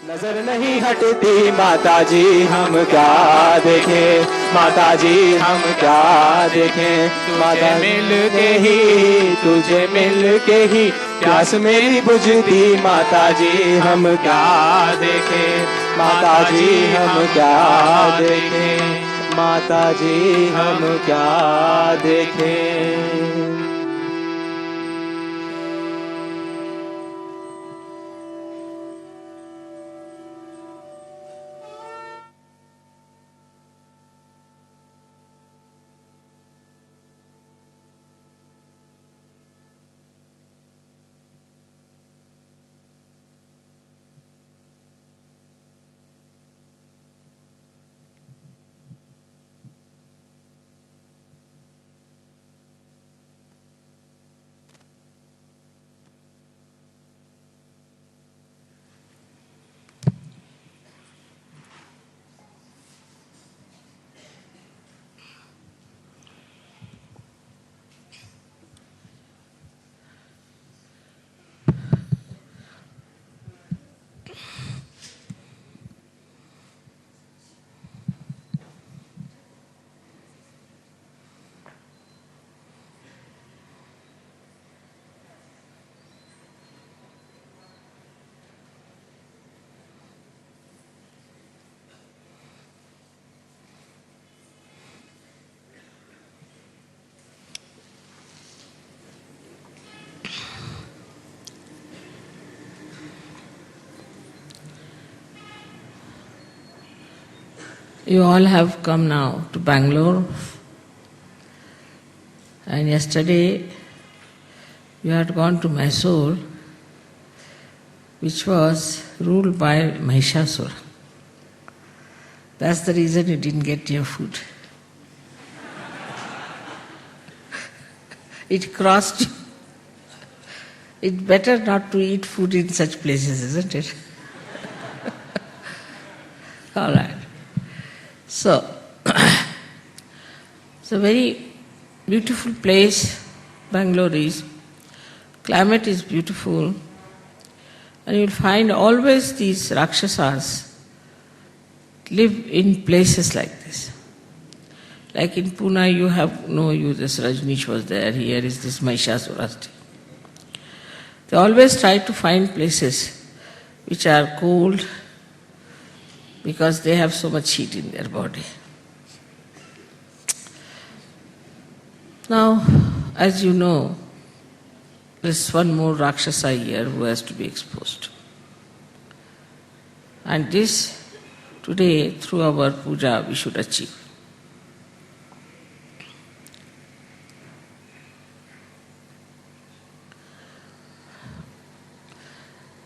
नजर नहीं हटती माता जी हम क्या देखें, माता जी हम क्या देखें। माता मिल के ही, तुझे मिल के ही प्यास मेरी बुझती, माता जी हम क्या देखें, माता जी हम क्या देखें, माता जी हम क्या देखें। You all have come now to Bangalore, and yesterday you had gone to Mysore, which was ruled by Mahishasura. That's the reason you didn't get your food. It crossed you. It's better not to eat food in such places, isn't it? All right. So, it's a very beautiful place, Bangalore is. Climate is beautiful, and you'll find always these Rakshasas live in places like this. Like in Pune, this Rajneesh was there, here is this Mahishasura. They always try to find places which are cold because they have so much heat in their body. Now, as you know, there's one more Rakshasa here who has to be exposed. And this, today, through our puja, we should achieve.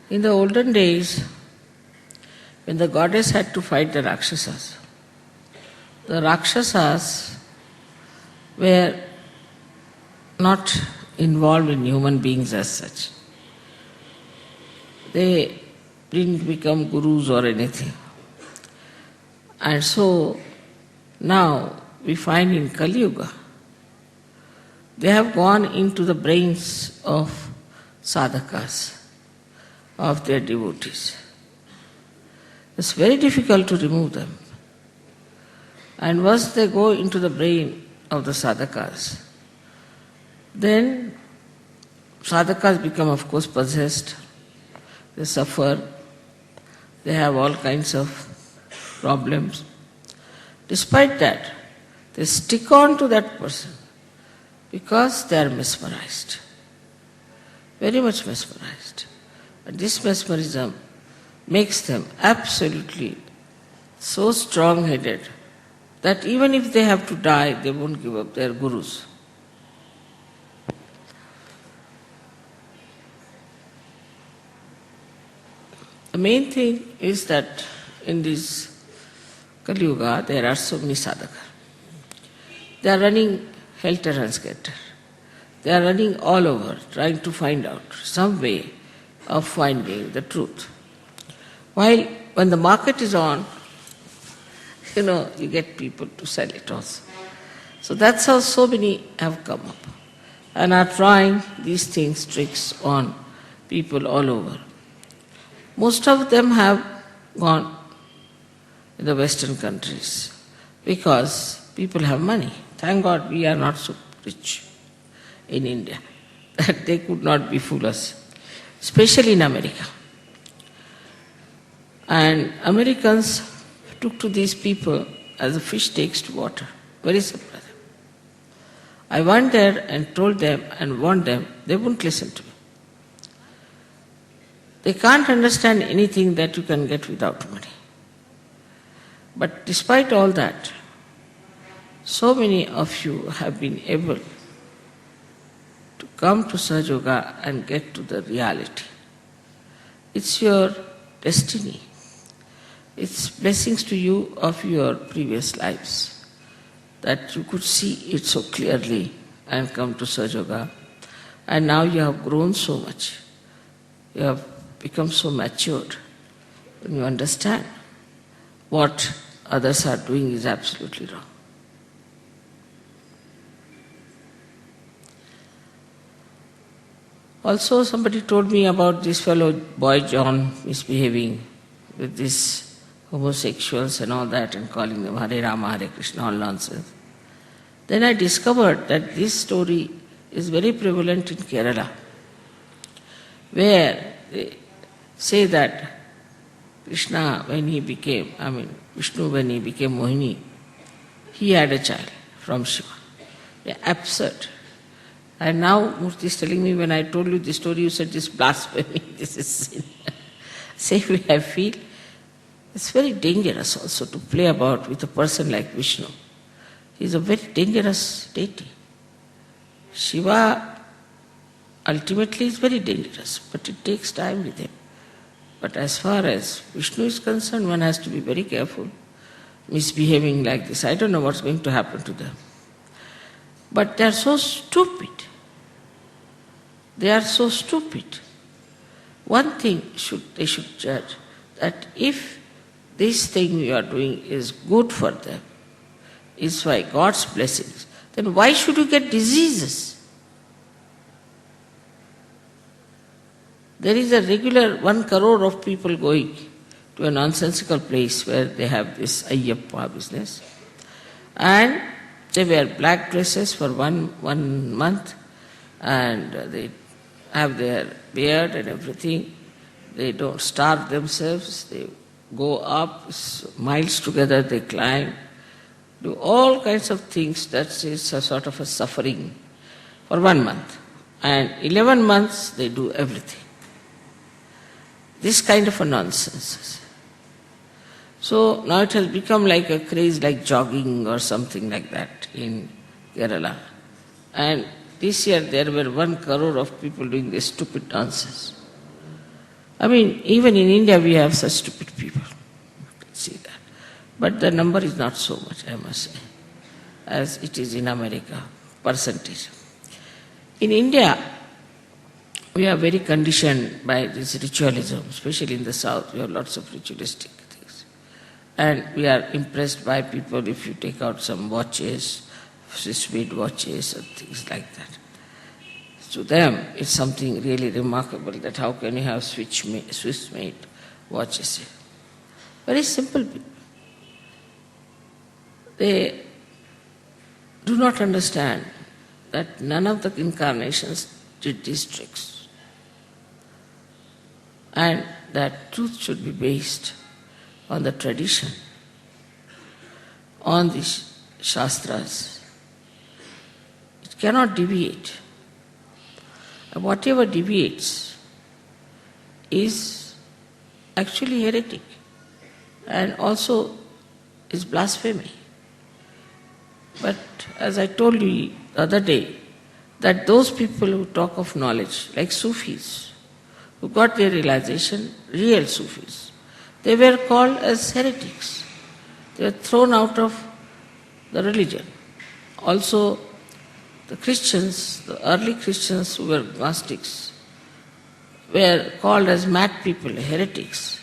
In the olden days, when the goddess had to fight the Rakshasas were not involved in human beings as such. They didn't become gurus or anything. And so now we find in Kali Yuga, they have gone into the brains of sadhakas, of their devotees. It's very difficult to remove them. And once they go into the brain of the sadhakas, then sadhakas become, of course, possessed. They suffer. They have all kinds of problems. Despite that, they stick on to that person because they are mesmerized, very much mesmerized. And this mesmerism makes them absolutely so strong-headed that even if they have to die, they won't give up their gurus. The main thing is that in this Kali Yuga, there are so many sadhakas. They are running helter and skelter. They are running all over, trying to find out some way of finding the truth. While when the market is on, you get people to sell it also. So that's how so many have come up and are trying these tricks on people all over. Most of them have gone in the Western countries because people have money. Thank God we are not so rich in India that they could not befool us, especially in America. And Americans took to these people as a fish takes to water. Very simple. I went there and told them and warned them, they wouldn't listen to me. They can't understand anything that you can get without money. But despite all that, so many of you have been able to come to Sahaja Yoga and get to the reality. It's your destiny. It's blessings to you of your previous lives that you could see it so clearly and come to Sahaja Yoga. And now you have grown so much. You have become so matured. When you understand what others are doing is absolutely wrong. Also, somebody told me about this fellow boy John misbehaving with these homosexuals and all that and calling them Hare Rama, Hare Krishna, all nonsense. Then I discovered that this story is very prevalent in Kerala, where they say that Vishnu when he became Mohini, he had a child from Shiva. They're absurd. And now Murthy is telling me, when I told you this story, you said this blasphemy, this is sin. Same way I feel. It's very dangerous also to play about with a person like Vishnu. He's a very dangerous deity. Shiva ultimately is very dangerous, but it takes time with him. But as far as Vishnu is concerned, one has to be very careful misbehaving like this. I don't know what's going to happen to them. But they are so stupid. They are so stupid. One thing they should judge, that if this thing you are doing is good for them, is by God's blessings, then why should you get diseases? There is a regular 1 crore of people going to a nonsensical place where they have this Ayyappa business. And they wear black dresses for one month, and they have their beard and everything. They don't starve themselves. They go up miles together, they climb, do all kinds of things. That is a sort of a suffering for 1 month. And 11 months they do everything. This kind of a nonsense. So now it has become like a craze like jogging or something like that in Kerala. And this year there were 1 crore of people doing this stupid nonsense. I mean, even in India we have such stupid people. You can see that. But the number is not so much, I must say, as it is in America, percentage. In India, we are very conditioned by this ritualism, especially in the South. We have lots of ritualistic things. And we are impressed by people if you take out some watches, Swiss made watches and things like that. To them, it's something really remarkable that how can you have Swiss made watches. Very simple people. They do not understand that none of the incarnations did these tricks. And that truth should be based on the tradition, on the Shastras. It cannot deviate. And whatever deviates is actually heretic and also is blasphemy. But as I told you the other day, that those people who talk of knowledge, like Sufis, who got their realization, real Sufis, they were called as heretics. They were thrown out of the religion. Also, the Christians, the early Christians who were Gnostics, were called as mad people, heretics.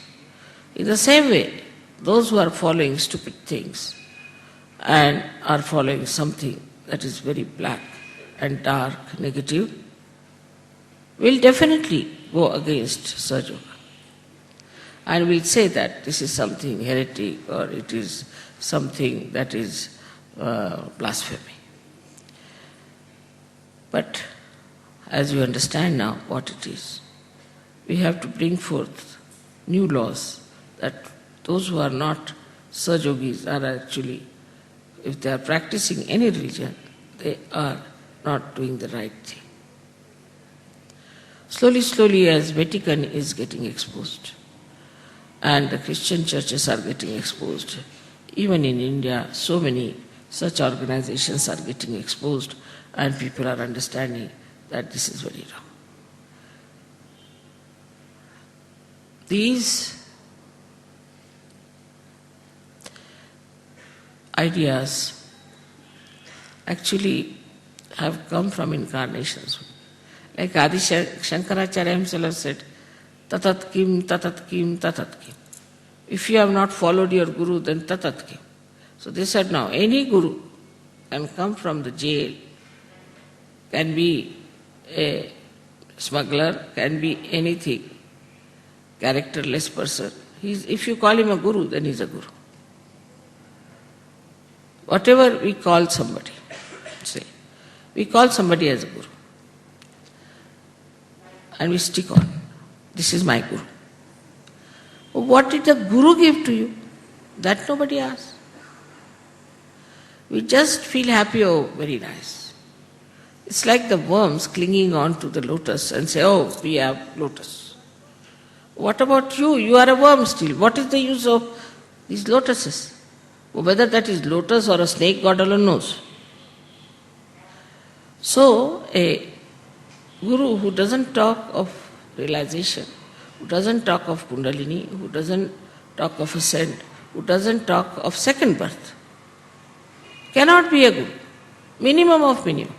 In the same way, those who are following stupid things and are following something that is very black and dark, negative, will definitely go against Sahaja Yoga. and will say that this is something heretic or it is something that is blasphemy. But as you understand now what it is, we have to bring forth new laws that those who are not Sajogis are actually, if they are practicing any religion, they are not doing the right thing. Slowly, slowly, as Vatican is getting exposed, and the Christian churches are getting exposed, even in India, so many such organizations are getting exposed, and people are understanding that this is very wrong. These ideas actually have come from incarnations. Like Adi Shankaracharya himself said, tatat kim, tatat kim, tatat kim. If you have not followed your guru, then tatat kim. So they said, now any guru can come from the jail, can be a smuggler, can be anything, characterless person. If you call him a guru, then he's a guru. Whatever we call somebody, say, we call somebody as a guru. And we stick on. This is my guru. What did the guru give to you? That nobody asks. We just feel happy, oh, very nice. It's like the worms clinging on to the lotus and say, oh, we have lotus. What about you? You are a worm still. What is the use of these lotuses? Whether that is lotus or a snake, God alone knows. So, a guru who doesn't talk of realization, who doesn't talk of Kundalini, who doesn't talk of ascent, who doesn't talk of second birth, cannot be a guru. Minimum of minimum.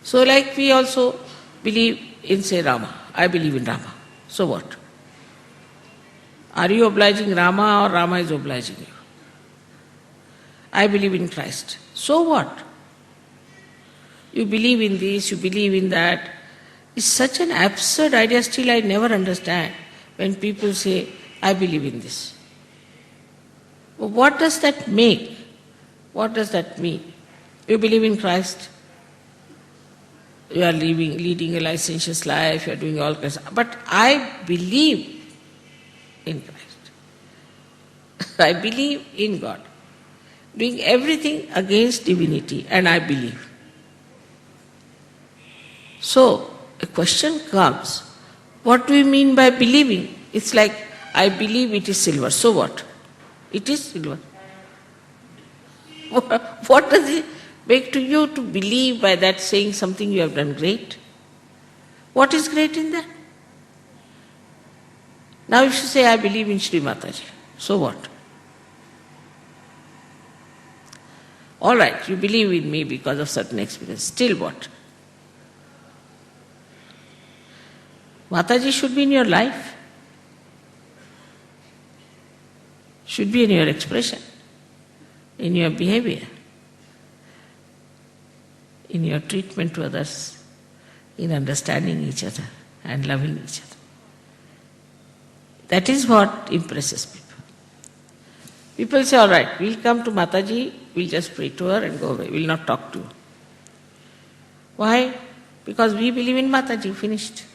So like we also believe in, say, Rama. I believe in Rama. So what? Are you obliging Rama or Rama is obliging you? I believe in Christ. So what? You believe in this, you believe in that. It's such an absurd idea, still I never understand when people say, I believe in this. Well, what does that make? What does that mean? You believe in Christ, you are leading a licentious life, you are doing all kinds of, but I believe in Christ. I believe in God. Doing everything against divinity, and I believe. So, a question comes, what do you mean by believing? It's like, I believe it is silver. So what? It is silver. What does it make to you to believe by that saying something you have done great? What is great in that? Now if you say, I believe in Sri Mataji, so what? All right, you believe in me because of certain experience. Still what? Mataji should be in your life. Should be in your expression, in your behavior, in your treatment to others, in understanding each other and loving each other. That is what impresses people. People say, all right, we'll come to Mataji, we'll just pray to her and go away. We'll not talk to her. Why? Because we believe in Mataji, finished.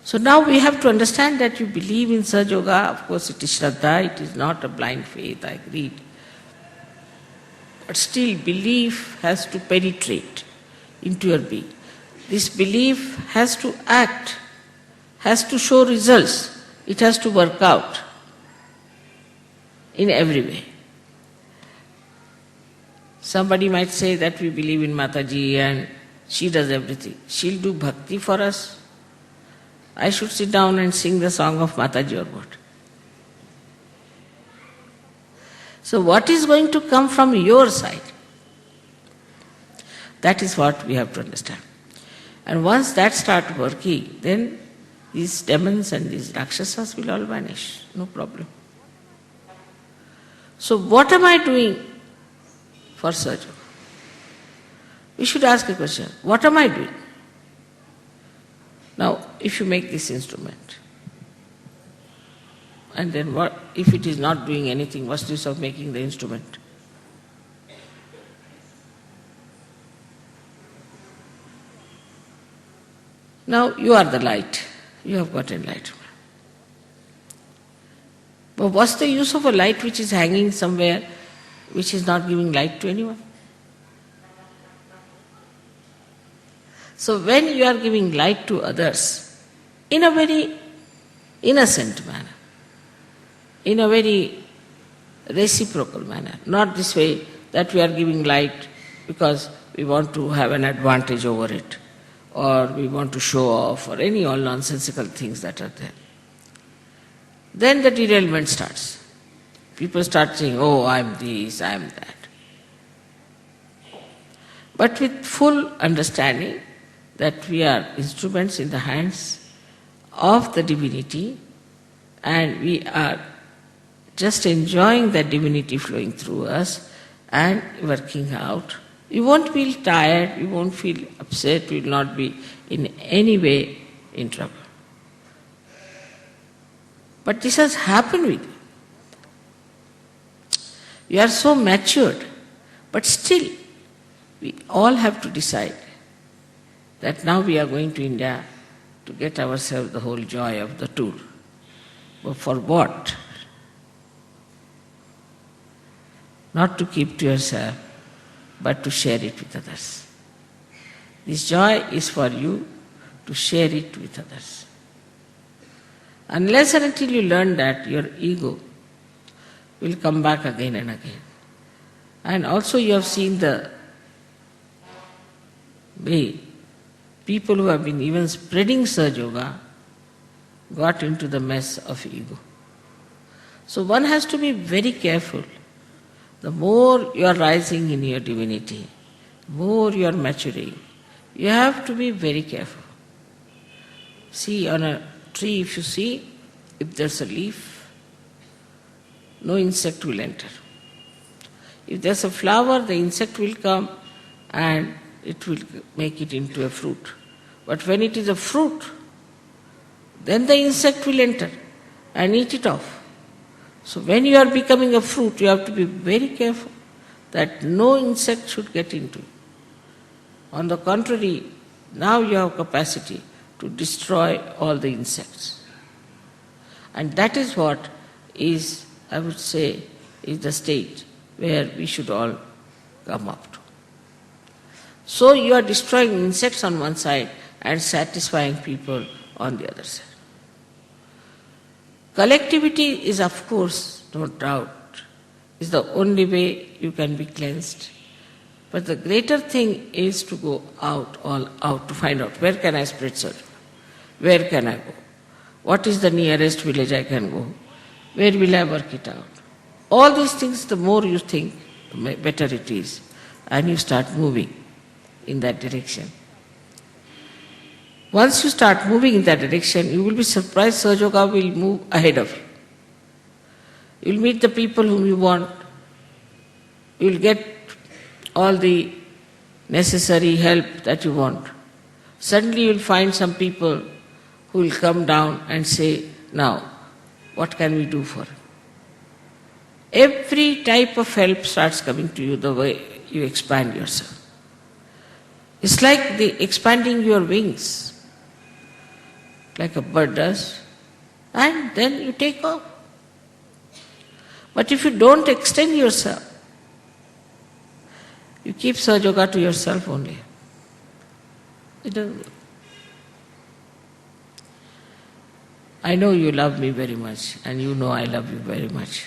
So now we have to understand that you believe in Sahaja Yoga. Of course it is Shraddha, it is not a blind faith, I agreed. But still belief has to penetrate into your being. This belief has to act, has to show results. It has to work out in every way. Somebody might say that we believe in Mataji and she does everything. She'll do bhakti for us. I should sit down and sing the song of Mataji or what? So what is going to come from your side? That is what we have to understand. And once that starts working, then these demons and these rakshasas will all vanish, no problem. So what am I doing for Sahaja? We should ask a question, what am I doing? Now, if you make this instrument, and then what if it is not doing anything, what's the use of making the instrument? Now you are the light, you have got enlightenment. But what's the use of a light which is hanging somewhere, which is not giving light to anyone? So when you are giving light to others in a very innocent manner, in a very reciprocal manner, not this way that we are giving light because we want to have an advantage over it, or we want to show off, or any all nonsensical things that are there. Then the derailment starts. People start saying, oh, I am this, I am that. But with full understanding that we are instruments in the hands of the divinity, and we are just enjoying that divinity flowing through us and working out. You won't feel tired, you won't feel upset, you will not be in any way in trouble. But this has happened with you. You are so matured, but still we all have to decide that now we are going to India to get ourselves the whole joy of the tour. But for what? Not to keep to yourself, but to share it with others. This joy is for you to share it with others. Unless and until you learn that, your ego will come back again and again. And also you have seen the way people who have been even spreading Sahaja Yoga got into the mess of ego. So one has to be very careful. The more you are rising in your divinity, the more you are maturing, you have to be very careful. See, on a tree, if you see, if there's a leaf, no insect will enter. If there's a flower, the insect will come and it will make it into a fruit. But when it is a fruit, then the insect will enter and eat it off. So when you are becoming a fruit, you have to be very careful that no insect should get into you. On the contrary, now you have capacity to destroy all the insects. And that is what is, I would say, is the state where we should all come up to. So you are destroying insects on one side and satisfying people on the other side. Collectivity is, of course, no doubt, is the only way you can be cleansed. But the greater thing is to go out, all out, to find out where can I spread Sahaja? Where can I go? What is the nearest village I can go? Where will I work it out? All these things, the more you think, the better it is. And you start moving in that direction. Once you start moving in that direction, you will be surprised Sahaja Yoga will move ahead of you. You will meet the people whom you want. You will get all the necessary help that you want. Suddenly you will find some people who will come down and say, now, what can we do for you? Every type of help starts coming to you the way you expand yourself. It's like expanding your wings, like a bird does, and then you take off. But if you don't extend yourself, you keep Sahaja Yoga to yourself only. It doesn't. I know you love me very much, and you know I love you very much.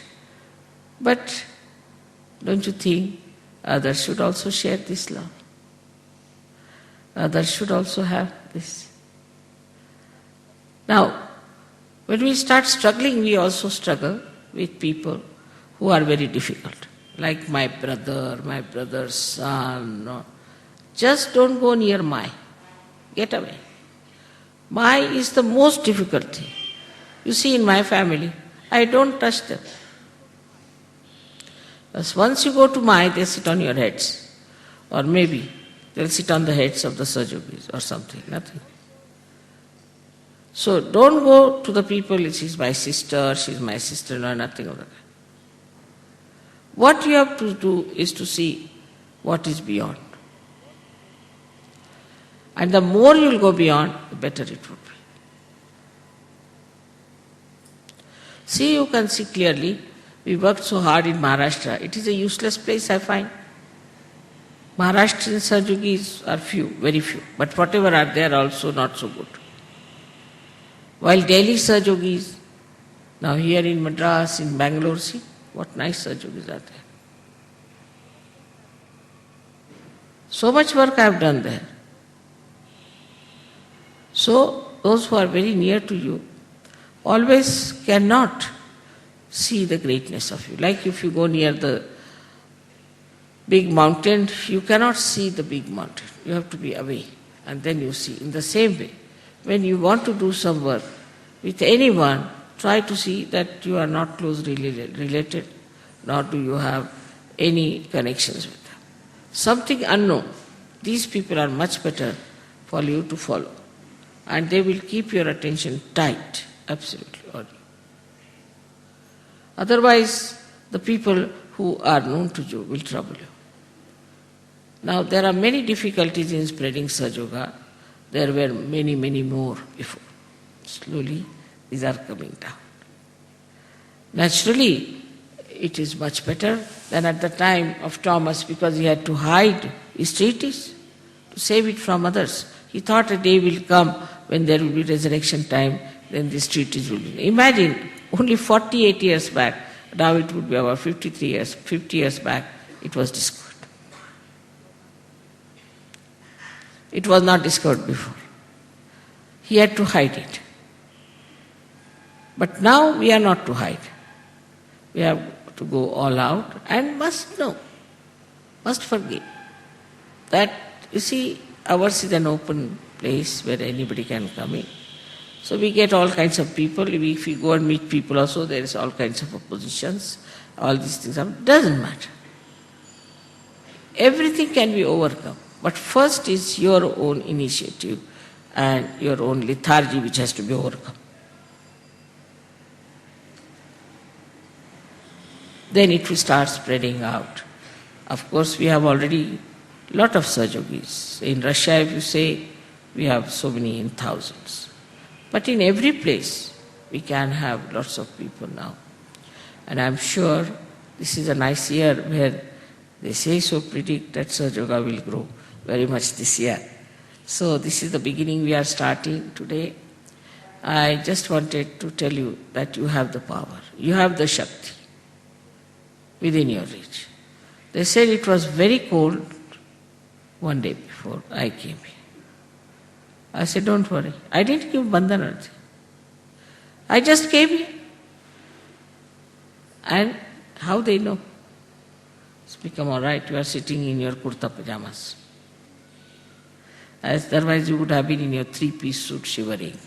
But don't you think others should also share this love? Others should also have this. Now, when we start struggling, we also struggle with people who are very difficult, like my brother's son. No. Just don't go near Mai. Get away. Mai is the most difficult thing. You see, in my family, I don't touch them. Because once you go to Mai, they sit on your heads. Or maybe they'll sit on the heads of the Sahaja Yogis or something, nothing. So don't go to the people, she's my sister, no, nothing of that. What you have to do is to see what is beyond. And the more you will go beyond, the better it would be. See, you can see clearly, we worked so hard in Maharashtra. It is a useless place, I find. Maharashtrian Sahajogis are few, very few, but whatever are there also not so good. While Delhi Sahajogis, now here in Madras, in Bangalore, see what nice Sahajogis are there. So much work I have done there. So those who are very near to you always cannot see the greatness of you. Like if you go near the big mountain, you cannot see the big mountain. You have to be away and then you see. In the same way, when you want to do some work with anyone, try to see that you are not closely related, nor do you have any connections with them. Something unknown. These people are much better for you to follow. And they will keep your attention tight, absolutely, on you. Otherwise, the people who are known to you will trouble you. Now, there are many difficulties in spreading Sahaja. There were many, many more before. Slowly, these are coming down. Naturally, it is much better than at the time of Thomas because he had to hide his treatise to save it from others. He thought a day will come when there will be resurrection time, then this treatise will be. Imagine, only 48 years back, now it would be about 50 years back, it was discovered. It was not discovered before. He had to hide it. But now we are not to hide. We have to go all out and must know, must forgive. That, you see, ours is an open place where anybody can come in. So we get all kinds of people. If we go and meet people also, there is all kinds of oppositions. All these things doesn't matter. Everything can be overcome. But first is your own initiative and your own lethargy which has to be overcome. Then it will start spreading out. Of course, we have already a lot of Sahajogis. In Russia, if you say, we have so many in thousands. But in every place, we can have lots of people now. And I'm sure this is a nice year where they say so predict that Sahaja will grow very much this year. So this is the beginning we are starting today. I just wanted to tell you that you have the power. You have the Shakti within your reach. They said it was very cold one day before I came here. I said, don't worry. I didn't give bandhana. I just came here. And how they know? It's become all right. You are sitting in your kurta pajamas. Otherwise you would have been in your three-piece suit shivering.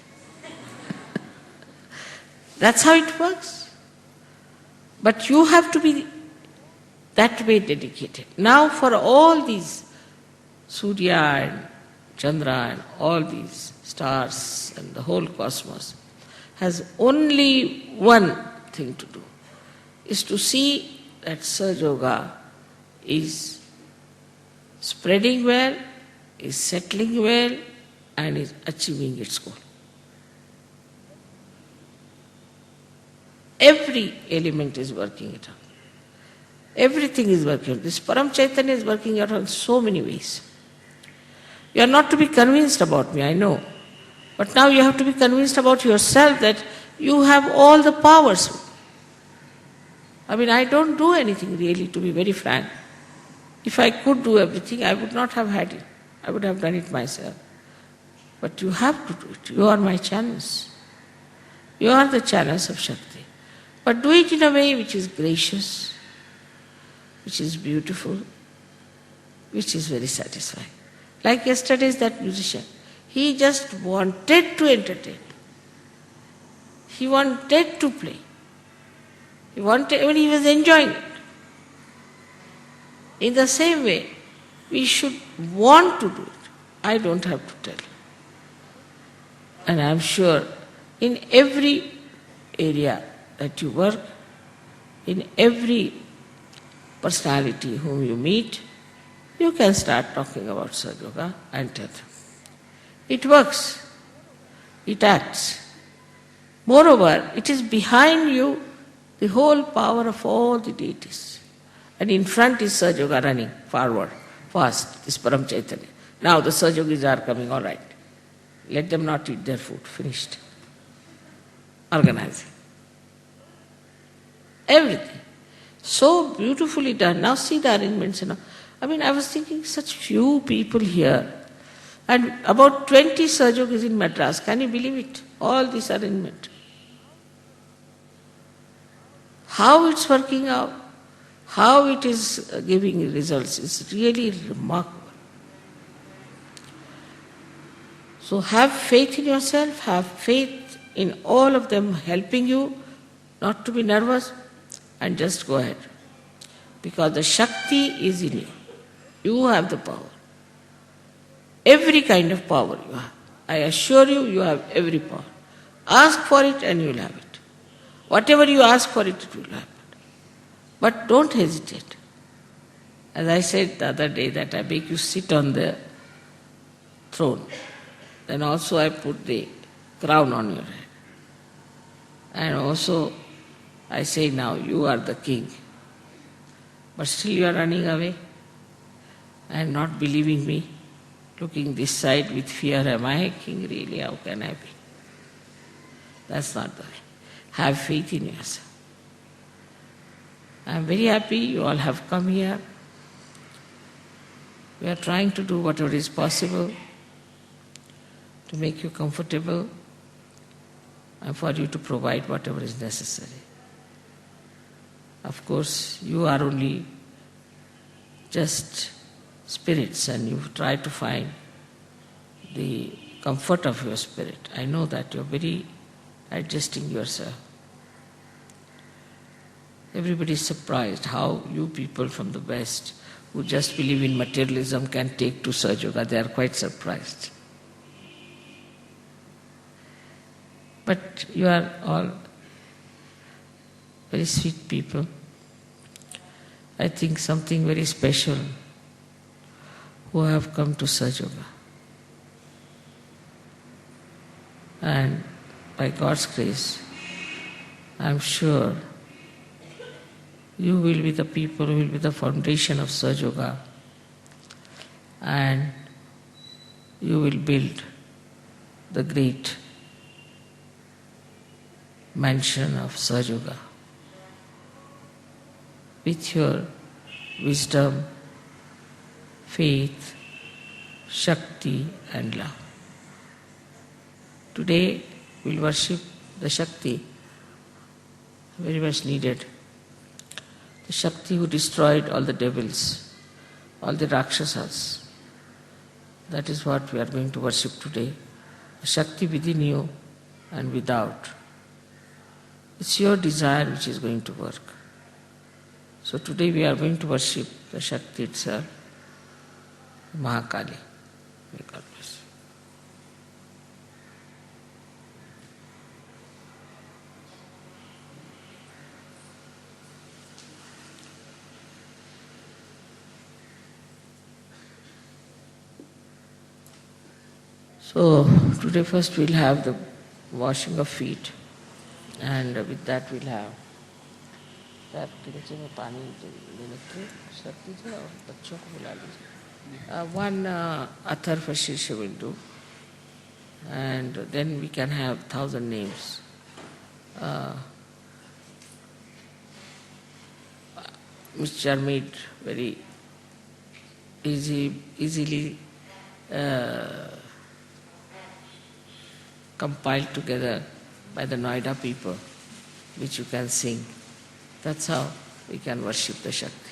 That's how it works. But you have to be that way dedicated. Now for all these Surya and Chandra and all these stars and the whole cosmos has only one thing to do, is to see that Sahaja Yoga is spreading well, is settling well, and is achieving its goal. Every element is working it out. Everything is working. This Param Chaitanya is working out in so many ways. You are not to be convinced about me, I know. But now you have to be convinced about yourself that you have all the powers. I mean, I don't do anything really, to be very frank. If I could do everything, I would not have had it. I would have done it myself. But you have to do it. You are my channels. You are the channels of Shakti. But do it in a way which is gracious, which is beautiful, which is very satisfying. Like yesterday's that musician. He just wanted to entertain. He wanted to play. He was enjoying it. In the same way, we should want to do it. I don't have to tell you. And I'm sure In every area that you work, in every personality whom you meet, you can start talking about Sahaja Yoga and tell them. It works. It acts. Moreover, it is behind you the whole power of all the deities. And in front is Sahaja Yoga running forward, fast, this Param Chaitanya. Now the Sahaja Yogis are coming, all right. Let them not eat their food, finished. Organizing. Everything. So beautifully done. Now see the arrangements. I was thinking such few people here. And about 20 Sahaja Yogis in Madras. Can you believe it? All this arrangement. How it's working out, how it is giving results is really remarkable. So have faith in yourself, have faith in all of them helping you, not to be nervous, and just go ahead. Because the Shakti is in you. You have the power. Every kind of power you have. I assure you, you have every power. Ask for it and you will have it. Whatever you ask for it will happen. But don't hesitate. As I said the other day that I make you sit on the throne. Then also I put the crown on your head. And also I say now you are the king. But still you are running away and not believing me. Looking this side with fear, am I a king really? How can I be? That's not the way. Have faith in yourself. I am very happy you all have come here. We are trying to do whatever is possible to make you comfortable and for you to provide whatever is necessary. Of course, you are only just spirits and you try to find the comfort of your spirit. I know that you are very adjusting yourself. Everybody is surprised how you people from the West who just believe in materialism can take to Sahaja Yoga. They are quite surprised. But you are all very sweet people. I think something very special who have come to Sahaja Yoga. And by God's grace, I am sure you will be the people who will be the foundation of Sahaja Yoga, and you will build the great mansion of Sahaja Yoga with your wisdom, faith, Shakti and love. Today we'll worship the Shakti, very much needed. The Shakti who destroyed all the devils, all the Rakshasas. That is what we are going to worship today. The Shakti within you and without. It's your desire which is going to work. So today we are going to worship the Shakti itself, Mahakali. May God bless you. So today first we'll have the washing of feet, and with that we'll have one Athar for Shirsha will do, and then we can have 1,000 names. Which are made very easily compiled together by the Noida people, which you can sing. That's how we can worship the Shakti.